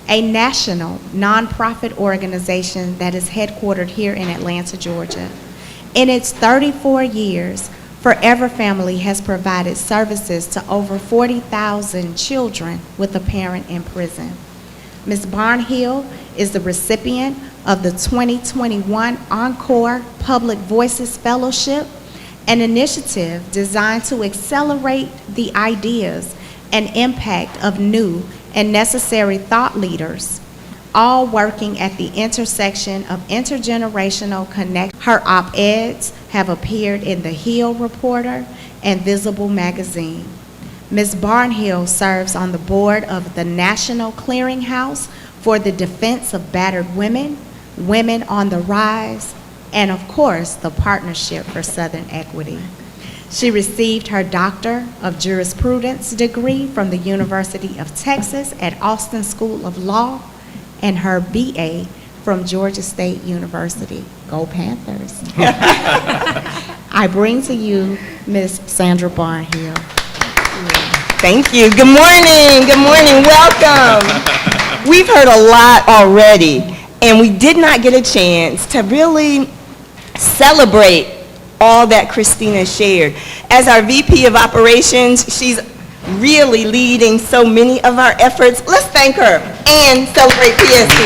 a national nonprofit organization that is headquartered here in Atlanta, Georgia. In its 34 years, Forever Family has provided services to over 40,000 children with a parent in prison. Ms. Barnhill is the recipient of the 2021 Encore Public Voices Fellowship, an initiative designed to accelerate the ideas and impact of new and necessary thought leaders, all working at the intersection of intergenerational connect. Her op-eds have appeared in the Hill Reporter and Visible magazine. Ms. Barnhill serves on the board of the National Clearinghouse for the Defense of Battered Women, Women on the Rise, and of course, the Partnership for Southern Equity. She received her Doctor of Jurisprudence degree from the University of Texas at Austin School of Law and her BA from Georgia State University. Go Panthers. I bring to you Ms. Sandra Barnhill. Thank you. Good morning. Good morning. Welcome. We've heard a lot already, and we did not get a chance to really celebrate all that Christina shared. As our VP of Operations, she's really leading so many of our efforts. Let's thank her and celebrate PSC.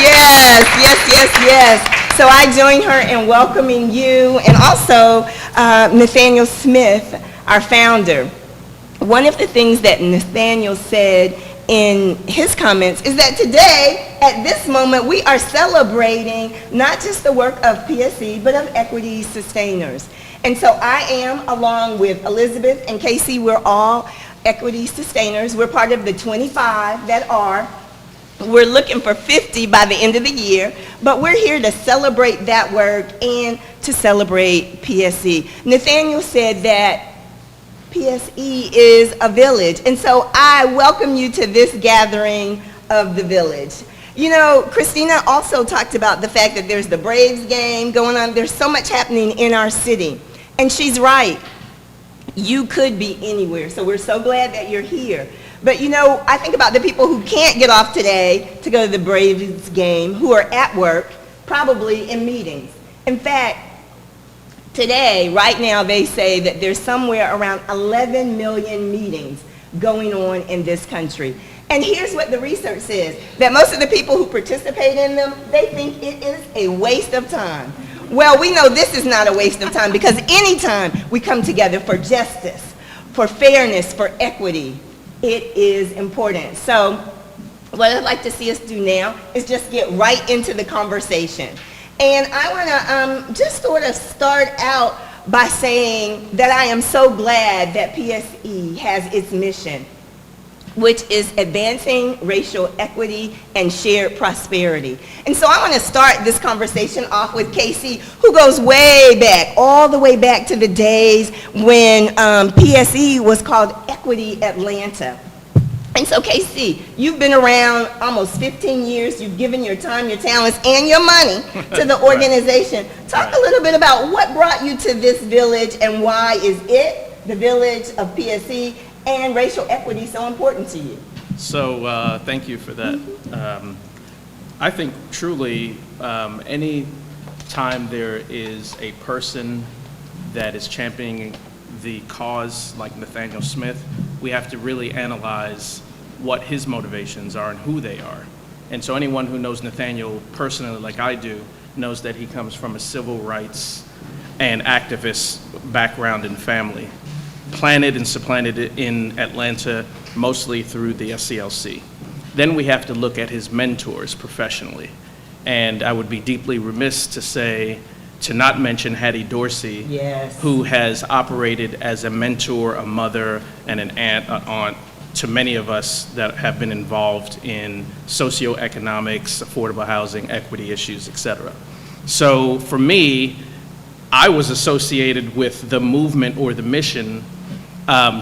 Yes, yes, yes, yes. So I join her in welcoming you, and also Nathaniel Smith, our founder. One of the things that Nathaniel said in his comments is that today, at this moment, we are celebrating not just the work of PSC, but of equity sustainers. And so I am, along with Elizabeth and Casey, we're all equity sustainers. We're part of the 25 that are. We're looking for 50 by the end of the year, but we're here to celebrate that work and to celebrate PSC. Nathaniel said that PSE is a village, and so I welcome you to this gathering of the village. You know, Christina also talked about the fact that there's the Braves game going on. There's so much happening in our city, and she's right. You could be anywhere, so we're so glad that you're here. But you know, I think about the people who can't get off today to go to the Braves game, who are at work, probably in meetings. In fact, today, right now, they say that there's somewhere around 11 million meetings going on in this country. And here's what the research says, that most of the people who participate in them, they think it is a waste of time. Well, we know this is not a waste of time, because anytime we come together for justice, for fairness, for equity, it is important. So what I'd like to see us do now is just get right into the conversation. And I want to just sort of start out by saying that I am so glad that PSE has its mission, which is advancing racial equity and shared prosperity. And so I want to start this conversation off with Casey, who goes way back, all the way back to the days when PSE was called Equity Atlanta. And so, Casey, you've been around almost 15 years. You've given your time, your talents, and your money to the organization. Talk a little bit about what brought you to this village and why is it, the village of PSC, and racial equity so important to you? So, thank you for that. I think truly any time there is a person that is championing the cause like Nathaniel Smith, we have to really analyze what his motivations are and who they are. And so anyone who knows Nathaniel personally like I do knows that he comes from a civil rights and activist background and family, planted and supplanted in Atlanta mostly through the SCLC. Then we have to look at his mentors professionally. And I would be deeply remiss to not mention Hattie Dorsey, yes, who has operated as a mentor, a mother, and an aunt to many of us that have been involved in socioeconomics, affordable housing, equity issues, et cetera. So for me, I was associated with the movement or the mission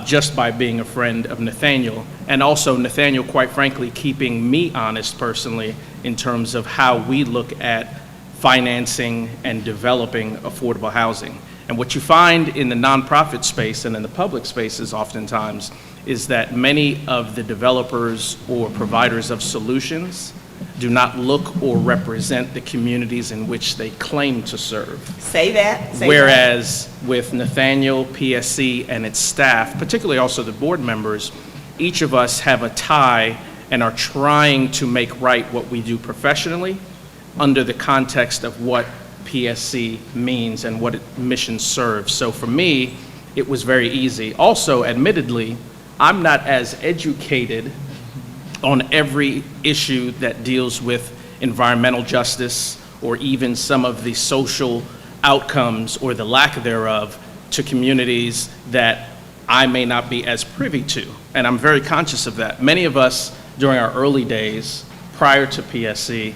just by being a friend of Nathaniel, and also Nathaniel, quite frankly, keeping me honest personally in terms of how we look at financing and developing affordable housing. And what you find in the nonprofit space and in the public spaces oftentimes is that many of the developers or providers of solutions do not look or represent the communities in which they claim to serve. Say that. Say Whereas with Nathaniel, PSC, and its staff, particularly also the board members, each of us have a tie and are trying to make right what we do professionally under the context of what PSC means and what mission serves. So for me, it was very easy. Also, admittedly, I'm not as educated on every issue that deals with environmental justice or even some of the social outcomes or the lack thereof to communities that I may not be as privy to. And I'm very conscious of that. Many of us during our early days prior to PSC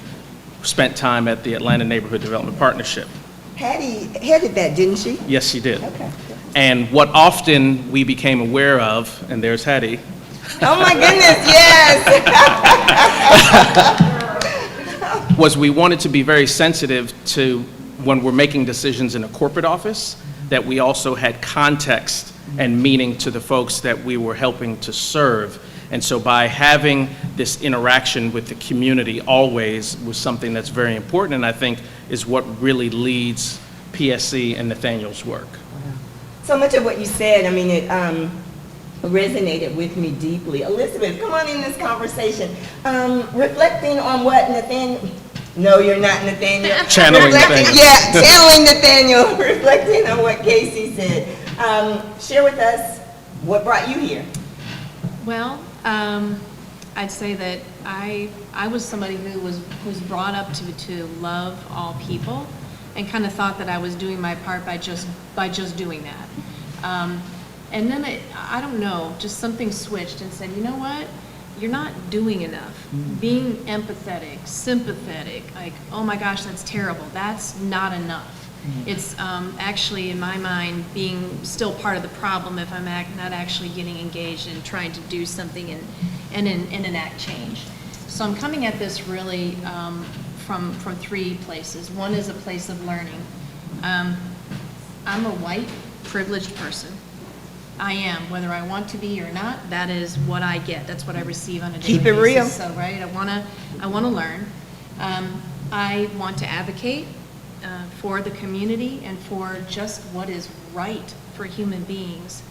spent time at the Atlanta Neighborhood Development Partnership. Hattie headed that, didn't she? Yes, she did. Okay. And what often we became aware of, and there's Hattie, Oh my goodness, yes. was we wanted to be very sensitive to when we're making decisions in a corporate office, that we also had context and meaning to the folks that we were helping to serve. And so by having this interaction with the community always was something that's very important, and I think is what really leads PSC and Nathaniel's work. So much of what you said, I mean, it resonated with me deeply. Elizabeth, come on in this conversation. Reflecting on what Nathaniel, no, you're not Nathaniel. Channeling Nathaniel. Yeah, channeling Nathaniel. Reflecting on what Casey said. Share with us what brought you here. Well, I'd say that I was somebody who was brought up to love all people, and kind of thought that I was doing my part by just doing that. And then I don't know, just something switched and said, you know what? You're not doing enough. Being empathetic, sympathetic, like, oh my gosh, that's terrible. That's not enough. It's actually, in my mind, being still part of the problem if I'm not actually getting engaged and trying to do something and enact change. So I'm coming at this really from three places. One is a place of learning. I'm a white, privileged person. I am, whether I want to be or not. That is what I get. That's what I receive on a daily basis. Keep it real. So, right, I want to learn. I want to advocate for the community and for just what is right for human beings.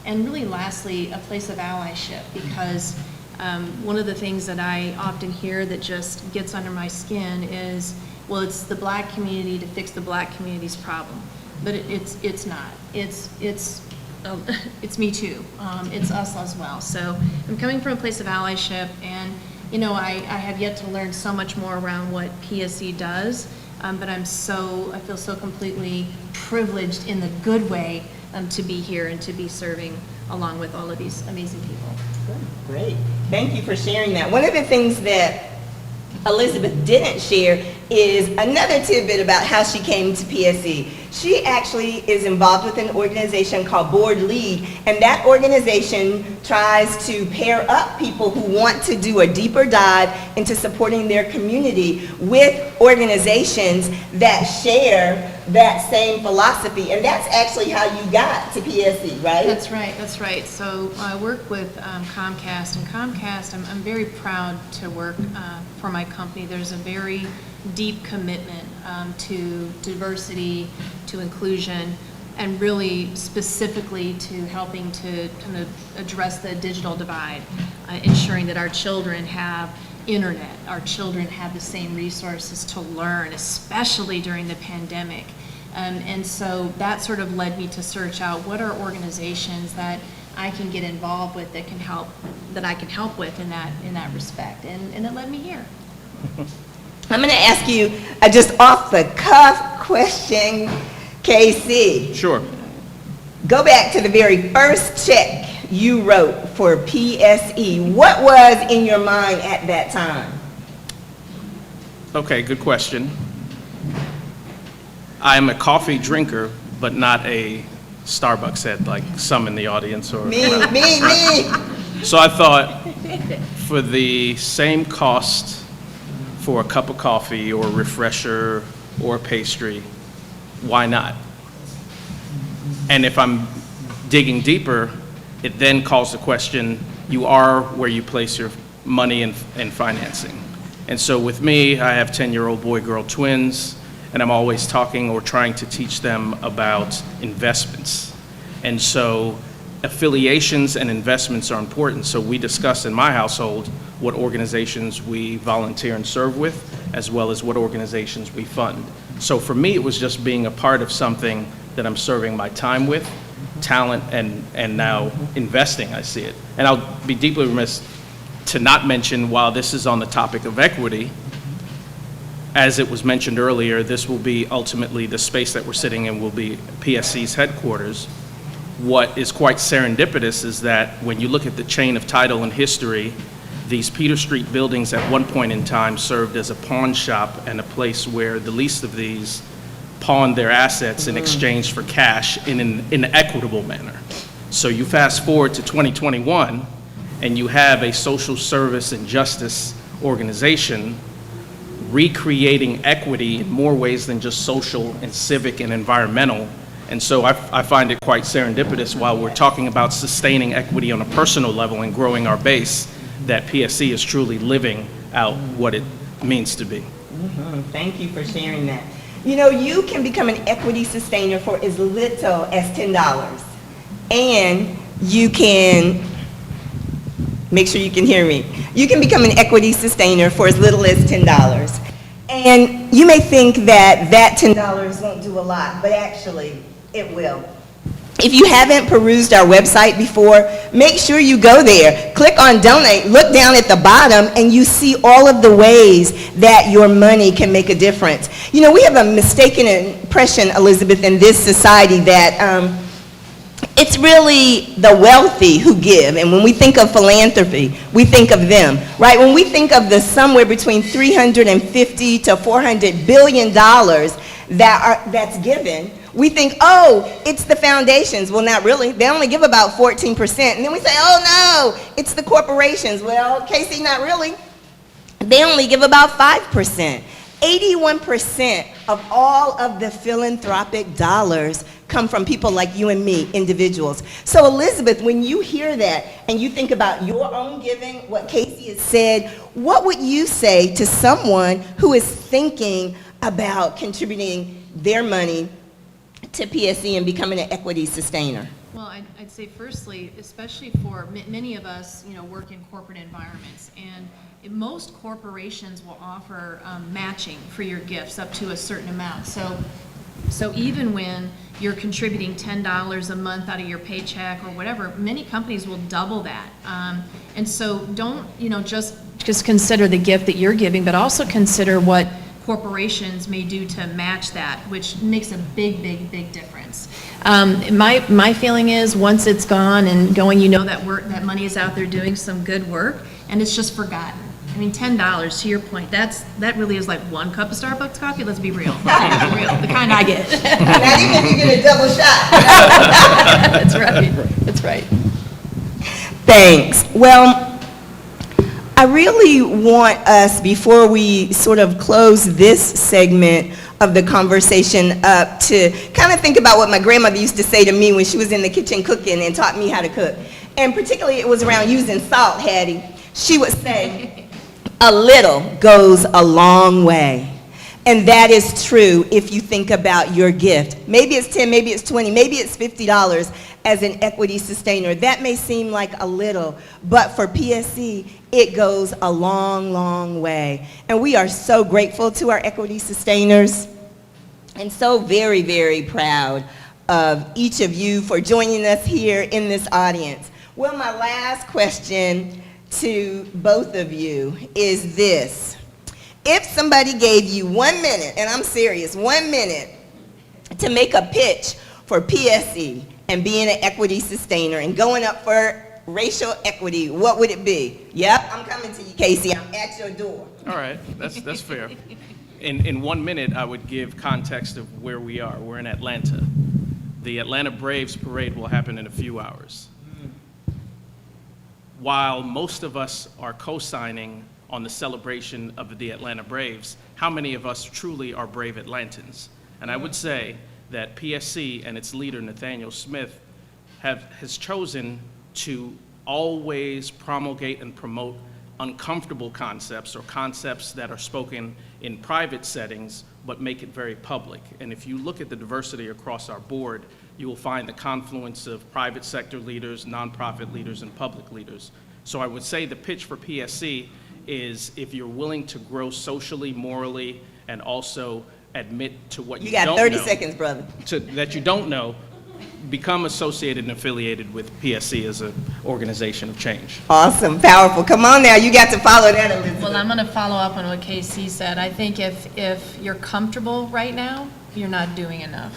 And really, lastly, a place of allyship, because one of the things that I often hear that just gets under my skin is, well, it's the black community to fix the black community's problem. But it's not. It's me too. It's us as well. So I'm coming from a place of allyship, and you know, I have yet to learn so much more around what PSC does, but I feel so completely privileged in the good way to be here and to be serving along with all of these amazing people. Good. Great. Thank you for sharing that. One of the things that Elizabeth didn't share is another tidbit about how she came to PSC. She actually is involved with an organization called Board Lead, and that organization tries to pair up people who want to do a deeper dive into supporting their community with organizations that share that same philosophy. And that's actually how you got to PSC, right? That's right. So I work with Comcast, and Comcast, I'm very proud to work for my company. There's a very deep commitment to diversity, to inclusion, and really specifically to helping to kind of address the digital divide, ensuring that our children have internet, our children have the same resources to learn, especially during the pandemic. And so that sort of led me to search out what are organizations that I can get involved with that I can help with in that respect, and it led me here. I'm going to ask you just off the cuff question, KC. Sure. Go back to the very first check you wrote for PSE. What was in your mind at that time? Okay, good question. I'm a coffee drinker, but not a Starbucks head like some in the audience. Or Me. So I thought, for the same cost for a cup of coffee or a refresher or a pastry, why not? And if I'm digging deeper, it then calls the question, you are where you place your money and financing. And so with me, I have 10-year-old boy-girl twins, and I'm always talking or trying to teach them about investments. And so affiliations and investments are important. So we discuss in my household what organizations we volunteer and serve with, as well as what organizations we fund. So for me, it was just being a part of something that I'm serving my time with, talent, and now investing, I see it. And I'll be deeply remiss to not mention, while this is on the topic of equity, as it was mentioned earlier, this will be ultimately the space that we're sitting in will be PSC's headquarters. What is quite serendipitous is that when you look at the chain of title and history, these Peter Street buildings at one point in time served as a pawn shop and a place where the least of these pawned their assets in exchange for cash in an equitable manner. So you fast forward to 2021, and you have a social service and justice organization recreating equity in more ways than just social and civic and environmental. And so I find it quite serendipitous, while we're talking about sustaining equity on a personal level and growing our base, that PSC is truly living out what it means to be. Thank you for sharing that. You know, you can become an equity sustainer for as little as $10. And you can, make sure you can hear me, you can become an equity sustainer for as little as $10. And you may think that that $10 won't do a lot, but actually it will. If you haven't perused our website before, make sure you go there. Click on donate, look down at the bottom, and you see all of the ways that your money can make a difference. You know, we have a mistaken impression, Elizabeth, in this society that it's really the wealthy who give. And when we think of philanthropy, we think of them, right? When we think of the somewhere between $350 to $400 billion that's given, we think, oh, it's the foundations. Well, not really. They only give about 14%. And then we say, oh, no, it's the corporations. Well, Casey, not really. They only give about 5%. 81% of all of the philanthropic dollars come from people like you and me, individuals. So Elizabeth, when you hear that and you think about your own giving, what Casey has said, what would you say to someone who is thinking about contributing their money to PSC and becoming an equity sustainer? Well, I'd say firstly, especially for many of us, you know, work in corporate environments, and most corporations will offer matching for your gifts up to a certain amount. So even when you're contributing $10 a month out of your paycheck or whatever, many companies will double that. And so don't, you know, just consider the gift that you're giving, but also consider what corporations may do to match that, which makes a big, big, big difference. My feeling is once it's gone and going, you know that money is out there doing some good work, and it's just forgotten. I mean, $10, to your point, that really is like one cup of Starbucks coffee. Let's be real. Let's be real. The kind I get. Not even if you get a double shot. That's right. That's right. Thanks. Well, I really want us, before we sort of close this segment of the conversation up, to kind of think about what my grandmother used to say to me when she was in the kitchen cooking and taught me how to cook. And particularly it was around using salt, Hattie. She would say, a little goes a long way. And that is true if you think about your gift. Maybe it's 10, maybe it's 20, maybe it's $50 as an equity sustainer. That may seem like a little, but for PSC, it goes a long, long way. And we are so grateful to our equity sustainers and so very, very proud of each of you for joining us here in this audience. Well, my last question to both of you is this. If somebody gave you 1 minute, and I'm serious, 1 minute, to make a pitch for PSC and being an equity sustainer and going up for racial equity, what would it be? Yep, I'm coming to you, Casey. I'm at your door. All right, that's fair. In 1 minute, I would give context of where we are. We're in Atlanta. The Atlanta Braves parade will happen in a few hours. While most of us are co-signing on the celebration of the Atlanta Braves, how many of us truly are brave Atlantans? And I would say that PSC and its leader, Nathaniel Smith, has chosen to always promulgate and promote uncomfortable concepts or concepts that are spoken in private settings, but make it very public. And if you look at the diversity across our board, you will find the confluence of private sector leaders, nonprofit leaders, and public leaders. So I would say the pitch for PSC is, if you're willing to grow socially, morally, and also admit to what you don't know. You got 30 seconds, brother. That you don't know, become associated and affiliated with PSC as an organization of change. Awesome, powerful. Come on now, you got to follow that, Elizabeth. Well, I'm going to follow up on what KC said. I think if you're comfortable right now, you're not doing enough.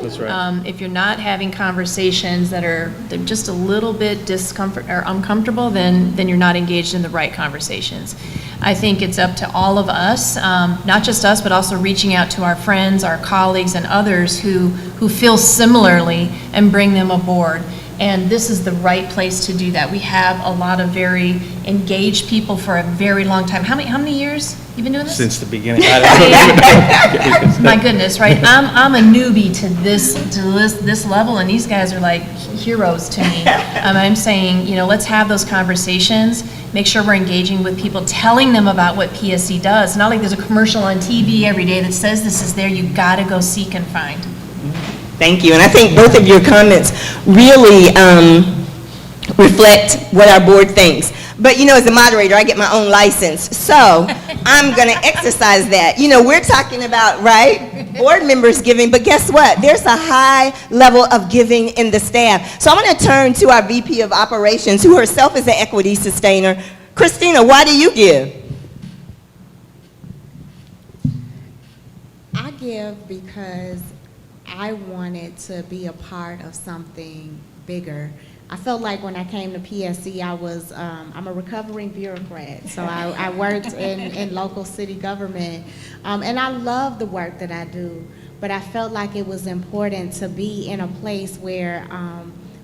That's right. If you're not having conversations they're just a little bit discomfort or uncomfortable, then you're not engaged in the right conversations. I think it's up to all of us, not just us, but also reaching out to our friends, our colleagues, and others who feel similarly, and bring them aboard. And this is the right place to do that. We have a lot of very engaged people for a very long time. How many years you've been doing this? Since the beginning. I don't My goodness, right? I'm a newbie to this level, and these guys are like heroes to me. I'm saying, let's have those conversations. Make sure we're engaging with people, telling them about what PSC does. Not like there's a commercial on TV every day that says this is there. You got to go seek and find. Thank you, and I think both of your comments really reflect what our board thinks. But as a moderator, I get my own license, so I'm going to exercise that. We're talking about, right, board members giving, but guess what? There's a high level of giving in the staff. So I'm going to turn to our VP of Operations, who herself is an equity sustainer. Christina, why do you give? I give because I wanted to be a part of something bigger. I felt like when I came to PSC, I'm a recovering bureaucrat, so I worked in local city government, and I love the work that I do, but I felt like it was important to be in a place where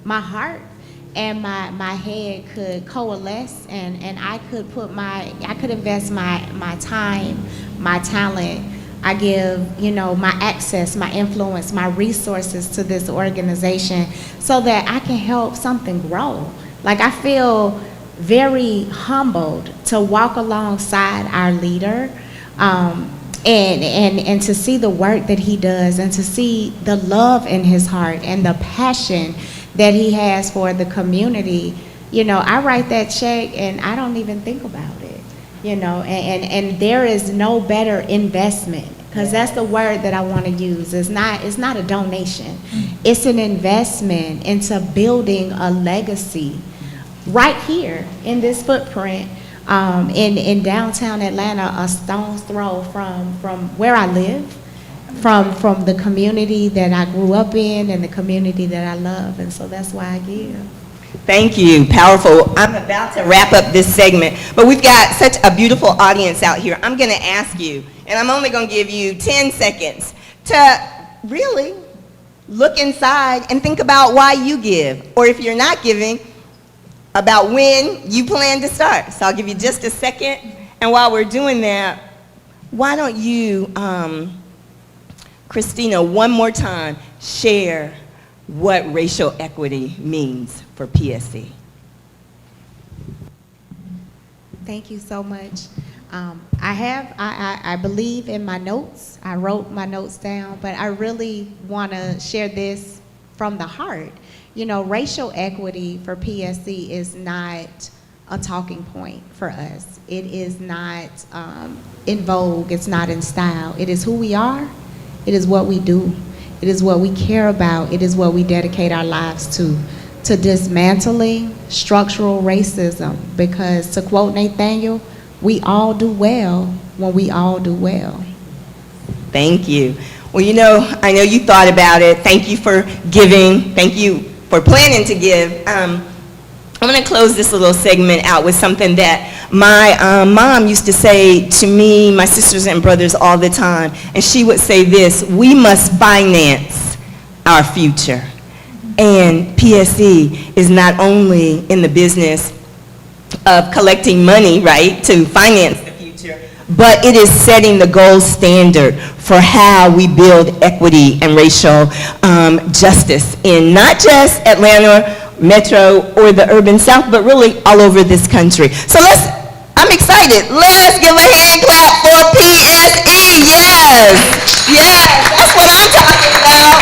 my heart and my head could coalesce, and I could invest my time, my talent. I give, my access, my influence, my resources to this organization so that I can help something grow. Like, I feel very humbled to walk alongside our leader and to see the work that he does, and to see the love in his heart and the passion that he has for the community. I write that check and I don't even think about it. And there is no better investment, because that's the word that I want to use. It's not a donation. It's an investment into building a legacy right here in this footprint in downtown Atlanta, a stone's throw from where I live, from the community that I grew up in and the community that I love. And so that's why I give. Thank you, powerful. I'm about to wrap up this segment, but we've got such a beautiful audience out here. I'm going to ask you, and I'm only going to give you 10 seconds to really look inside and think about why you give, or if you're not giving, about when you plan to start. So I'll give you just a second, and while we're doing that, why don't you, Christina, one more time, share what racial equity means for PSC. Thank you so much. I believe in my notes. I wrote my notes down, but I really want to share this from the heart. Racial equity for PSC is not a talking point for us. It is not in vogue. It's not in style. It is who we are. It is what we do. It is what we care about. It is what we dedicate our lives to dismantling structural racism. Because, to quote Nathaniel, we all do well when we all do well. Thank you. Well, I know you thought about it. Thank you for giving. Thank you for planning to give. I'm going to close this little segment out with something that my mom used to say to me, my sisters and brothers all the time. And she would say this: we must finance our future. And PSC is not only in the business of collecting money, right, to finance the future, but it is setting the gold standard for how we build equity and racial justice in not just Atlanta, metro, or the urban South, but really all over this country. So I'm excited. Let's give a hand clap for PSE. Yes, that's what I'm talking about.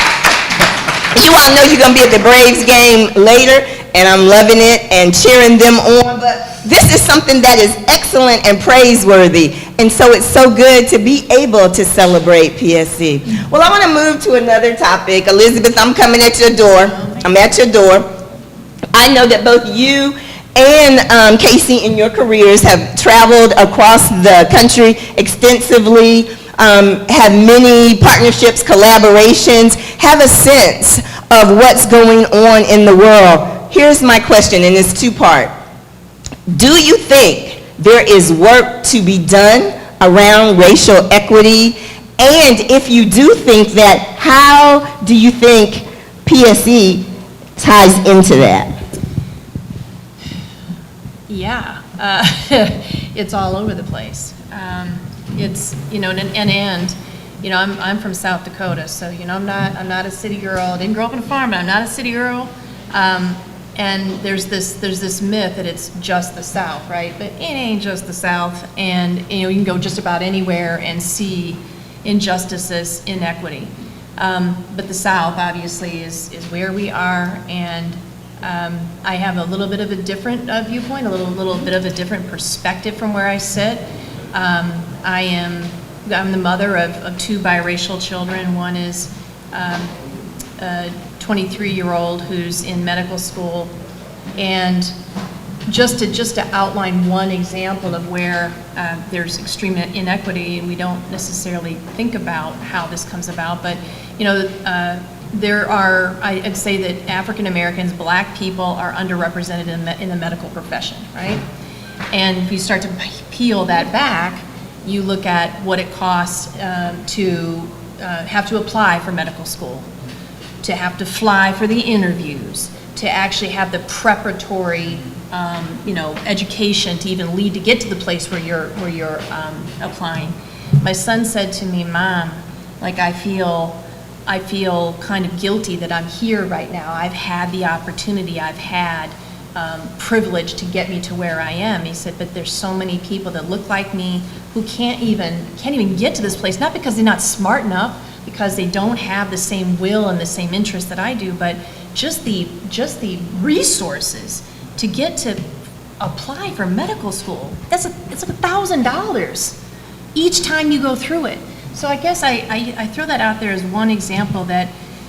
You all know you're going to be at the Braves game later, and I'm loving it and cheering them on, but this is something that is excellent and praiseworthy, and so it's so good to be able to celebrate PSC. Well, I want to move to another topic. Elizabeth, I'm coming at your door. I'm at your door. I know that both you and Casey in your careers have traveled across the country extensively, have many partnerships, collaborations, have a sense of what's going on in the world. Here's my question, and it's two-part. Do you think there is work to be done around racial equity? And if you do think that, how do you think PSE ties into that? Yeah, it's all over the place. It's, I'm from South Dakota, so, I'm not a city girl. Didn't grow up on a farm, but I'm not a city girl. And there's this myth that it's just the South, right? But it ain't just the South, and you can go just about anywhere and see injustices, inequity. But the South obviously is where we are, and I have a little bit of a different viewpoint, a little bit of a different perspective from where I sit. I'm the mother of two biracial children. One is a 23-year-old who's in medical school, and just to outline one example of where there's extreme inequity, and we don't necessarily think about how this comes about, but there are, I'd say that African Americans, black people, are underrepresented in the medical profession, right? And if you start to peel that back, you look at what it costs to have to apply for medical school, to have to fly for the interviews, to actually have the preparatory, education to even lead to get to the place where you're applying. My son said to me, "Mom, like I feel kind of guilty that I'm here right now. I've had the opportunity, I've had privilege to get me to where I am." He said, "But there's so many people that look like me who can't even get to this place, not because they're not smart enough, because they don't have the same will and the same interest that I do, but just the resources to get to apply for medical school. It's like $1,000 each time you go through it." So I guess I throw that out there as one example that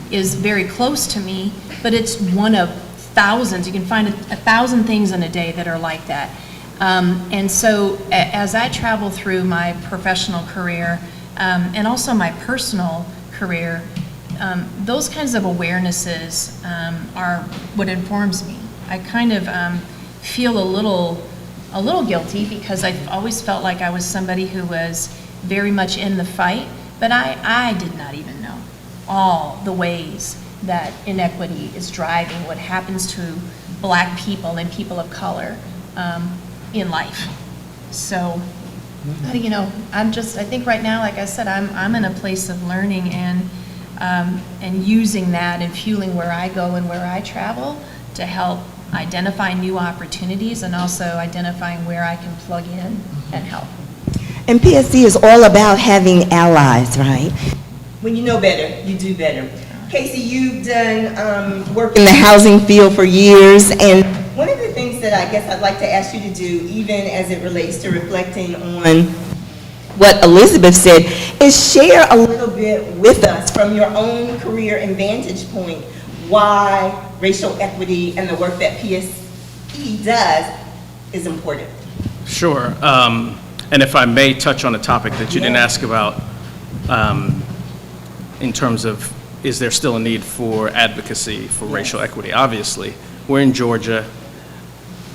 is very close to me, but it's one of thousands. You can find 1,000 things in a day that are like that. And so as I travel through my professional career, and also my personal career, those kinds of awarenesses are what informs me. I kind of feel a little guilty because I've always felt like I was somebody who was very much in the fight, but I did not even know all the ways that inequity is driving what happens to black people and people of color in life. So, I think right now, like I said, I'm in a place of learning and using that and fueling where I go and where I travel to help identify new opportunities and also identifying where I can plug in and help. And PSC is all about having allies, right? When you know better, you do better. Casey, you've done work in the housing field for years, and one of the things that I guess I'd like to ask you to do, even as it relates to reflecting on what Elizabeth said, is share a little bit with us from your own career and vantage point why racial equity and the work that PSE does is important. Sure. And if I may touch on a topic that you didn't ask about, in terms of, is there still a need for advocacy for racial equity? Obviously, we're in Georgia.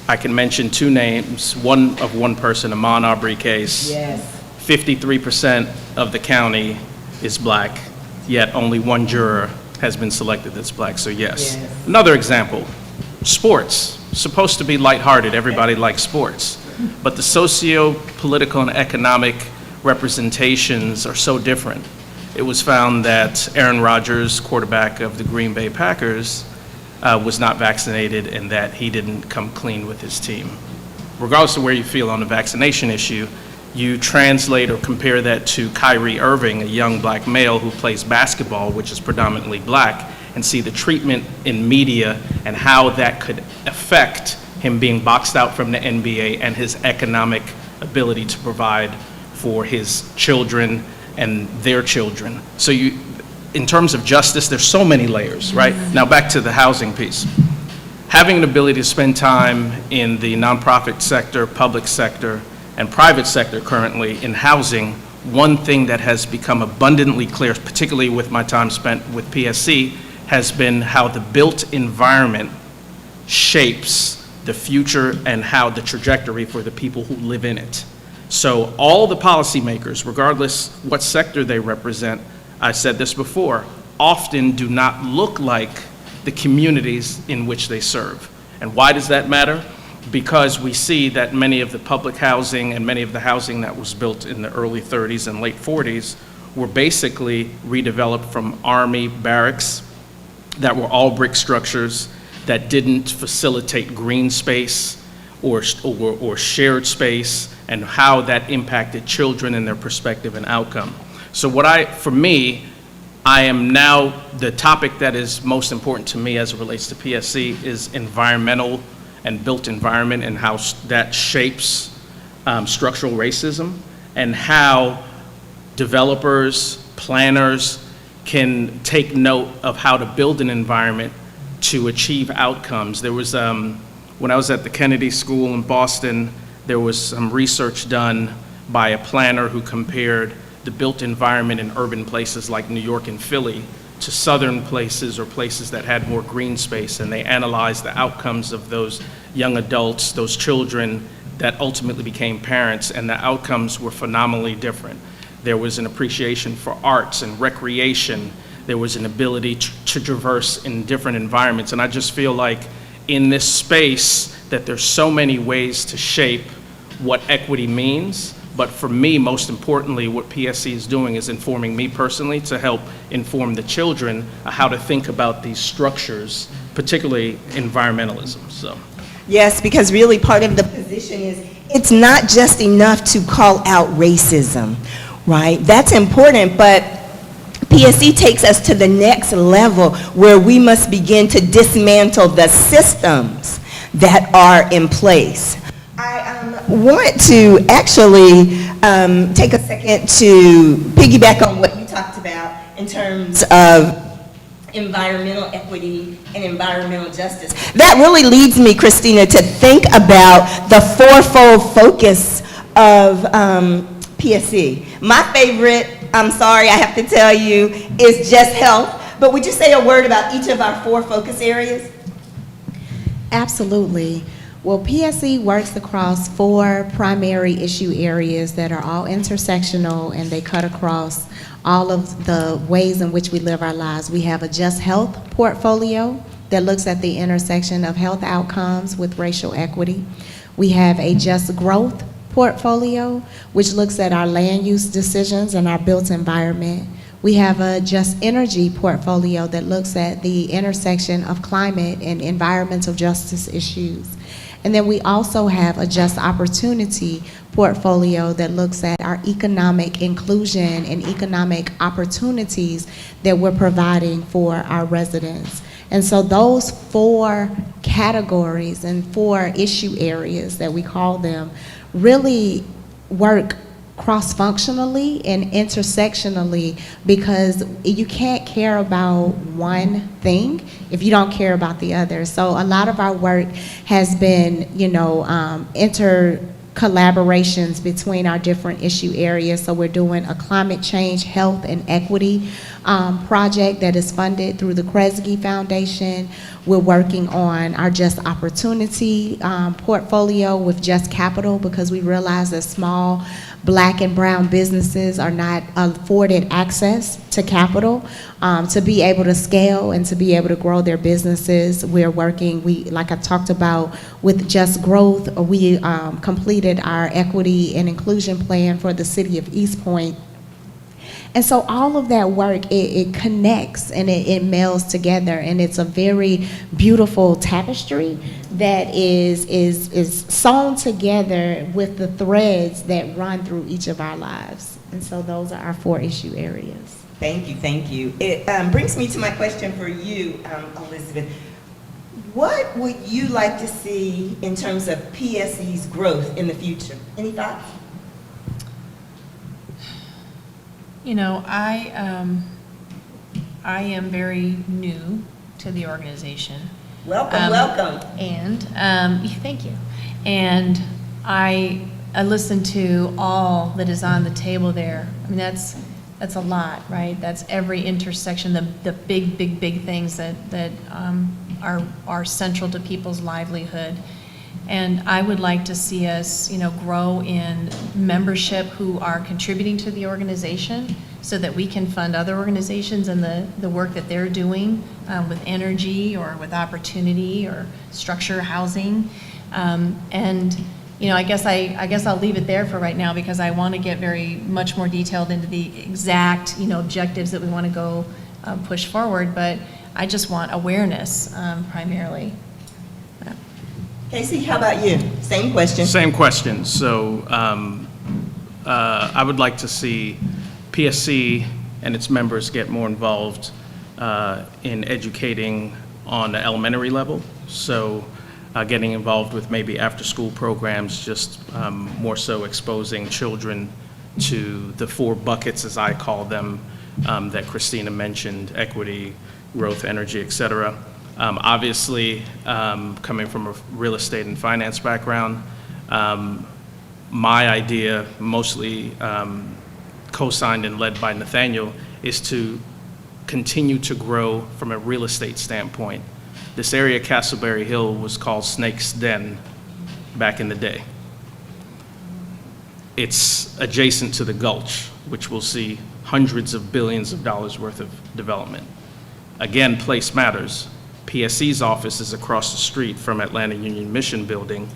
I can mention two names, one person, Ahmaud Arbery case. Yes. 53% of the county is black, yet only one juror has been selected that's black, so yes. Another example, sports. Supposed to be lighthearted, everybody likes sports. But the socio-political and economic representations are so different. It was found that Aaron Rodgers, quarterback of the Green Bay Packers, was not vaccinated and that he didn't come clean with his team. Regardless of where you feel on the vaccination issue, you translate or compare that to Kyrie Irving, a young black male who plays basketball, which is predominantly black, and see the treatment in media and how that could affect him being boxed out from the NBA and his economic ability to provide for his children and their children. So in terms of justice, there's so many layers, right? Now back to the housing piece. Having an ability to spend time in the nonprofit sector, public sector, and private sector currently in housing, one thing that has become abundantly clear, particularly with my time spent with PSC, has been how the built environment shapes the future and how the trajectory for the people who live in it. So all the policymakers, regardless what sector they represent, I said this before, often do not look like the communities in which they serve. And why does that matter? Because we see that many of the public housing and many of the housing that was built in the early 30s and late 40s were basically redeveloped from Army barracks that were all brick structures that didn't facilitate green space or shared space, and how that impacted children and their perspective and outcome. So for me, I am now, the topic that is most important to me as it relates to PSC is environmental and built environment and how that shapes structural racism, and how developers, planners can take note of how to build an environment to achieve outcomes. There was, when I was at the Kennedy School in Boston, there was some research done by a planner who compared the built environment in urban places like New York and Philly to southern places or places that had more green space, and they analyzed the outcomes of those young adults, those children that ultimately became parents, and the outcomes were phenomenally different. There was an appreciation for arts and recreation. There was an ability to traverse in different environments, and I just feel like in this space that there's so many ways to shape what equity means. But for me, most importantly, what PSC is doing is informing me personally to help inform the children how to think about these structures, particularly environmentalism. So. Yes, because really part of the position is it's not just enough to call out racism, right? That's important, but PSC takes us to the next level where we must begin to dismantle the systems that are in place. I want to actually take a second to piggyback on what you talked about in terms of environmental equity and environmental justice. That really leads me, Christina, to think about the fourfold focus of PSC. My favorite, I'm sorry, I have to tell you, is just health. But would you say a word about each of our four focus areas? Absolutely. Well, PSC works across four primary issue areas that are all intersectional, and they cut across all of the ways in which we live our lives. We have a Just Health portfolio that looks at the intersection of health outcomes with racial equity. We have a Just Growth portfolio, which looks at our land use decisions and our built environment. We have a Just Energy portfolio that looks at the intersection of climate and environmental justice issues. And then we also have a Just Opportunity portfolio that looks at our economic inclusion and economic opportunities that we're providing for our residents. And so those four categories and four issue areas that we call them really work cross-functionally and intersectionally, because you can't care about one thing if you don't care about the other. So a lot of our work has been, collaborations between our different issue areas. So we're doing a climate change, health, and equity project that is funded through the Kresge Foundation. We're working on our Just Opportunity portfolio with Just Capital, because we realize that small Black and brown businesses are not afforded access to capital to be able to scale and to be able to grow their businesses. We're working, like I talked about, with Just Growth. We completed our equity and inclusion plan for the city of East Point. And so all of that work, it connects and it melds together, and it's a very beautiful tapestry that is sewn together with the threads that run through each of our lives. And so those are our 4 issue areas. Thank you, thank you. It brings me to my question for you, Elizabeth. What would you like to see in terms of PSE's growth in the future? Any thoughts? You know, I am very new to the organization. Welcome, welcome. And, thank you. And I listen to all that is on the table there. I mean, that's a lot, right? That's every intersection, the big things that are central to people's livelihood. And I would like to see us, grow in membership who are contributing to the organization so that we can fund other organizations and the work that they're doing with energy or with opportunity or structure housing. I guess I'll leave it there for right now because I want to get very much more detailed into the exact, objectives that we want to go push forward. But I just want awareness primarily. Casey, how about you? Same question. Same question. So I would like to see PSC and its members get more involved in educating on the elementary level. So getting involved with maybe after-school programs, just more so exposing children to the 4 buckets, as I call them, that Christina mentioned: equity, growth, energy, et cetera. Obviously, coming from a real estate and finance background, my idea, mostly co-signed and led by Nathaniel, is to continue to grow from a real estate standpoint. This area, Castleberry Hill, was called Snake's Den back in the day. It's adjacent to the Gulch, which will see hundreds of billions of dollars worth of development. Again, place matters. PSC's office is across the street from Atlanta Union Mission Building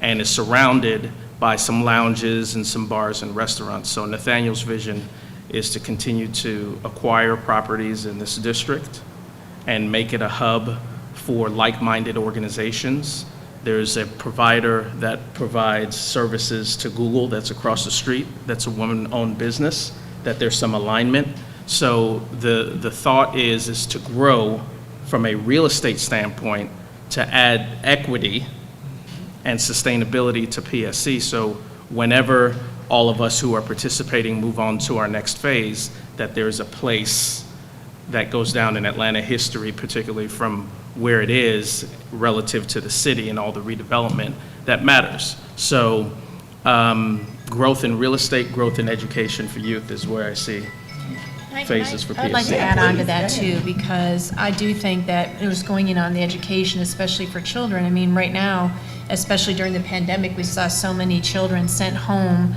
and is surrounded by some lounges and some bars and restaurants. So Nathaniel's vision is to continue to acquire properties in this district and make it a hub for like-minded organizations. There's a provider that provides services to Google that's across the street, that's a woman-owned business, that there's some alignment. So the thought is to grow from a real estate standpoint to add equity and sustainability to PSC. So whenever all of us who are participating move on to our next phase, that there's a place that goes down in Atlanta history, particularly from where it is relative to the city and all the redevelopment that matters. So growth in real estate, growth in education for youth is where I see phases for PSC. I'd like to add on to that too, because I do think that it was going in on the education, especially for children. I mean, right now, especially during the pandemic, we saw so many children sent home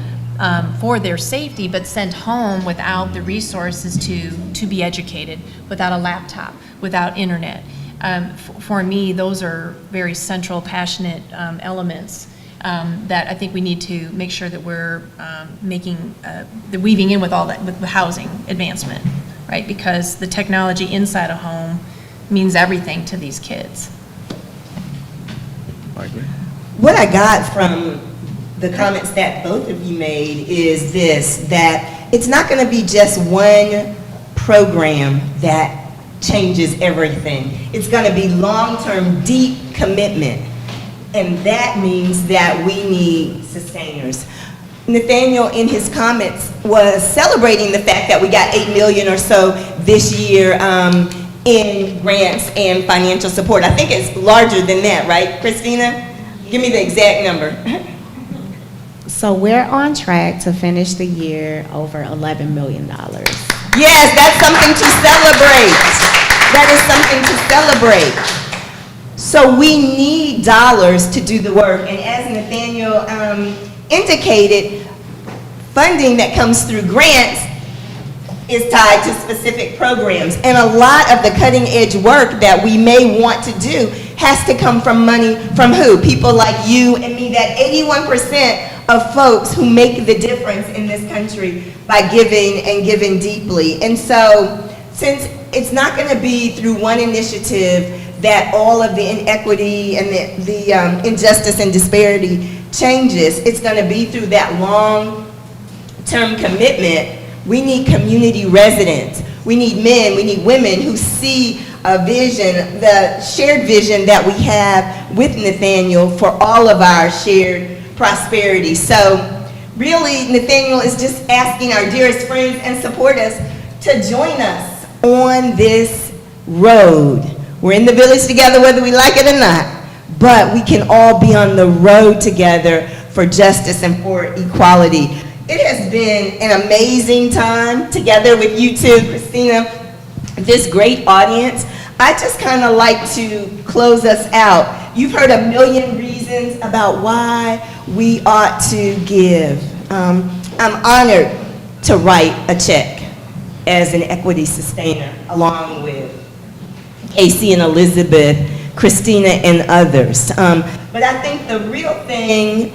for their safety, but sent home without the resources to be educated, without a laptop, without internet. For me, those are very central, passionate elements that I think we need to make sure that we're making, the weaving in with all that, with the housing advancement, right? Because the technology inside a home means everything to these kids. I agree. What I got from the comments that both of you made is this, that it's not going to be just one program that changes everything. It's going to be long-term, deep commitment. And that means that we need sustainers. Nathaniel, in his comments, was celebrating the fact that we got $8 million or so this year in grants and financial support. I think it's larger than that, right, Christina? Give me the exact number. So we're on track to finish the year over $11 million. Yes, that's something to celebrate. That is something to celebrate. So we need dollars to do the work. And as Nathaniel indicated, funding that comes through grants is tied to specific programs. And a lot of the cutting edge work that we may want to do has to come from money from who? People like you and me. That 81% of folks who make the difference in this country by giving and giving deeply. And so, since it's not going to be through one initiative that all of the inequity and the injustice and disparity changes, it's going to be through that long-term commitment. We need community residents. We need men, we need women who see a vision, the shared vision that we have with Nathaniel for all of our shared prosperity. So really, Nathaniel is just asking our dearest friends and supporters to join us on this road. We're in the village together whether we like it or not, but we can all be on the road together for justice and for equality. It has been an amazing time together with you too, Christina, this great audience. I just kind of like to close us out. You've heard a million reasons about why we ought to give. I'm honored to write a check as an equity sustainer, along with Casey and Elizabeth, Christina, and others. But I think the real thing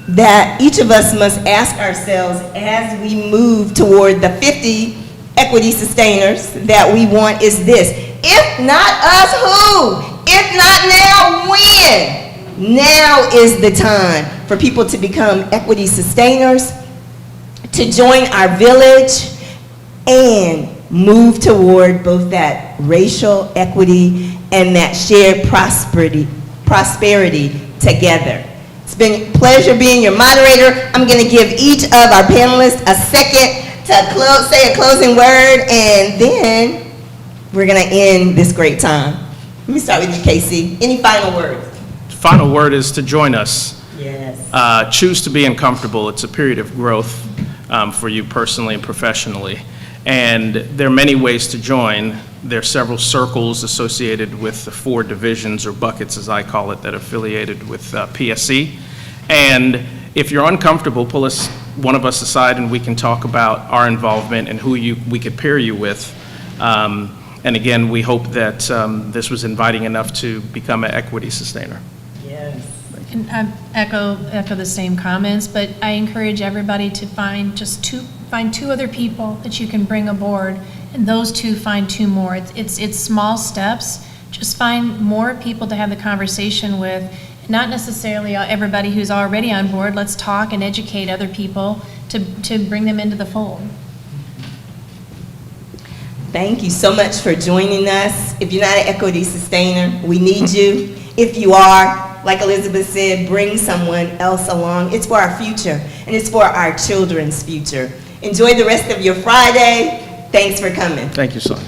that each of us must ask ourselves as we move toward the 50 equity sustainers that we want is this: if not us, who? If not now, when? Now is the time for people to become equity sustainers, to join our village, and move toward both that racial equity and that shared prosperity together. It's been a pleasure being your moderator. I'm going to give each of our panelists a second to say a closing word, and then we're going to end this great time. Let me start with you, Casey. Any final words? Final word is to join us. Yes. Choose to be uncomfortable. It's a period of growth for you personally and professionally. And there are many ways to join. There are several circles associated with the 4 divisions, or buckets as I call it, that are affiliated with PSC. And if you're uncomfortable, pull one of us aside and we can talk about our involvement and who we could pair you with. And again, we hope that this was inviting enough to become an equity sustainer. Yes. And I echo the same comments, but I encourage everybody to find find 2 other people that you can bring aboard, and those 2 find 2 more. It's small steps. Just find more people to have the conversation with. Not necessarily everybody who's already on board. Let's talk and educate other people to bring them into the fold. Thank you so much for joining us. If you're not an equity sustainer, we need you. If you are, like Elizabeth said, bring someone else along. It's for our future, and it's for our children's future. Enjoy the rest of your Friday. Thanks for coming. Thank you, son.